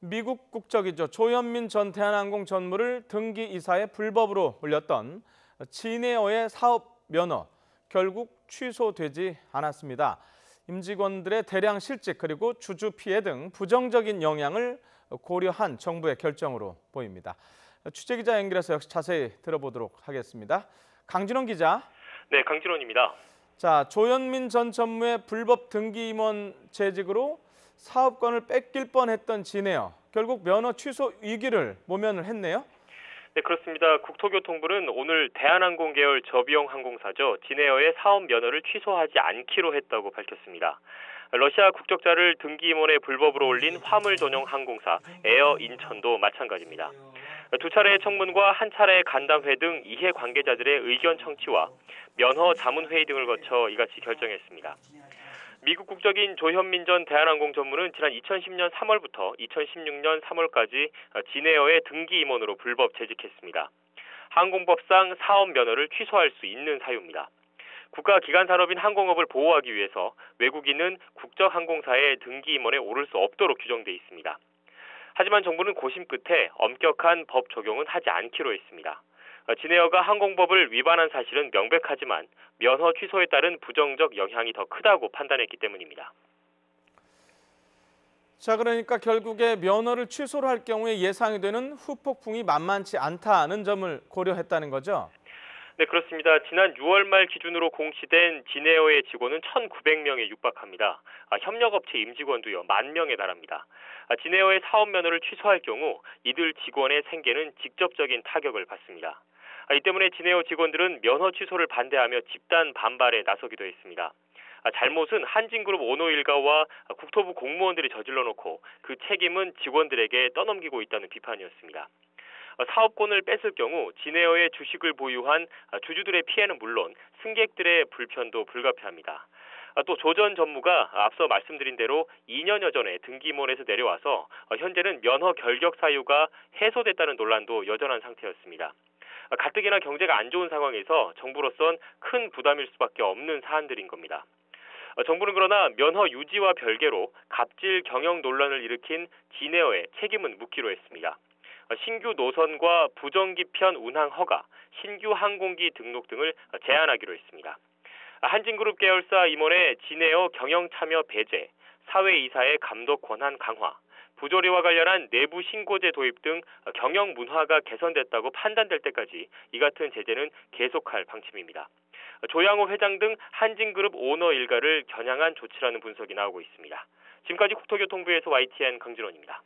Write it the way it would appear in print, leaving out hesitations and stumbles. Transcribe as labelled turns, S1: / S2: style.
S1: 미국 국적이죠. 조현민 전 대한항공 전무를 등기 이사에 불법으로 올렸던 진에어의 사업 면허 결국 취소되지 않았습니다. 임직원들의 대량 실직 그리고 주주 피해 등 부정적인 영향을 고려한 정부의 결정으로 보입니다. 취재기자 연결해서 역시 자세히 들어보도록 하겠습니다. 강진원 기자.
S2: 네, 강진원입니다.
S1: 자, 조현민 전 전무의 불법 등기 임원 재직으로 사업권을 뺏길 뻔했던 진에어. 결국 면허 취소 위기를 모면을 했네요.
S2: 네, 그렇습니다. 국토교통부는 오늘 대한항공 계열 저비용 항공사죠. 진에어의 사업 면허를 취소하지 않기로 했다고 밝혔습니다. 러시아 국적자를 등기 임원에 불법으로 올린 화물 전용 항공사 에어 인천도 마찬가지입니다. 두 차례의 청문과 한 차례의 간담회 등 이해 관계자들의 의견 청취와 면허 자문 회의 등을 거쳐 이같이 결정했습니다. 미국 국적인 조현민 전 대한항공 전무는 지난 2010년 3월부터 2016년 3월까지 진에어의 등기 임원으로 불법 재직했습니다. 항공법상 사업 면허를 취소할 수 있는 사유입니다. 국가기관산업인 항공업을 보호하기 위해서 외국인은 국적항공사의 등기 임원에 오를 수 없도록 규정돼 있습니다. 하지만 정부는 고심 끝에 엄격한 법 적용은 하지 않기로 했습니다. 진에어가 항공법을 위반한 사실은 명백하지만 면허 취소에 따른 부정적 영향이 더 크다고 판단했기 때문입니다.
S1: 자, 그러니까 결국에 면허를 취소를 할 경우에 예상이 되는 후폭풍이 만만치 않다는 점을 고려했다는 거죠?
S2: 네, 그렇습니다. 지난 6월 말 기준으로 공시된 진에어의 직원은 1,900명에 육박합니다. 협력업체 임직원도요, 10,000명에 달합니다. 진에어의 사업 면허를 취소할 경우 이들 직원의 생계는 직접적인 타격을 받습니다. 이 때문에 진에어 직원들은 면허 취소를 반대하며 집단 반발에 나서기도 했습니다. 잘못은 한진그룹 오너 일가와 국토부 공무원들이 저질러 놓고 그 책임은 직원들에게 떠넘기고 있다는 비판이었습니다. 사업권을 뺏을 경우 진에어의 주식을 보유한 주주들의 피해는 물론 승객들의 불편도 불가피합니다. 또 조 전 전무가 앞서 말씀드린 대로 2년여 전에 등기임원에서 내려와서 현재는 면허 결격 사유가 해소됐다는 논란도 여전한 상태였습니다. 가뜩이나 경제가 안 좋은 상황에서 정부로선 큰 부담일 수밖에 없는 사안들인 겁니다. 정부는 그러나 면허 유지와 별개로 갑질 경영 논란을 일으킨 진에어의 책임은 묻기로 했습니다. 신규 노선과 부정기편 운항 허가, 신규 항공기 등록 등을 제한하기로 했습니다. 한진그룹 계열사 임원의 진에어 경영 참여 배제, 사회이사의 감독 권한 강화, 부조리와 관련한 내부 신고제 도입 등 경영 문화가 개선됐다고 판단될 때까지 이 같은 제재는 계속할 방침입니다. 조양호 회장 등 한진그룹 오너 일가를 겨냥한 조치라는 분석이 나오고 있습니다. 지금까지 국토교통부에서 YTN 강진원입니다.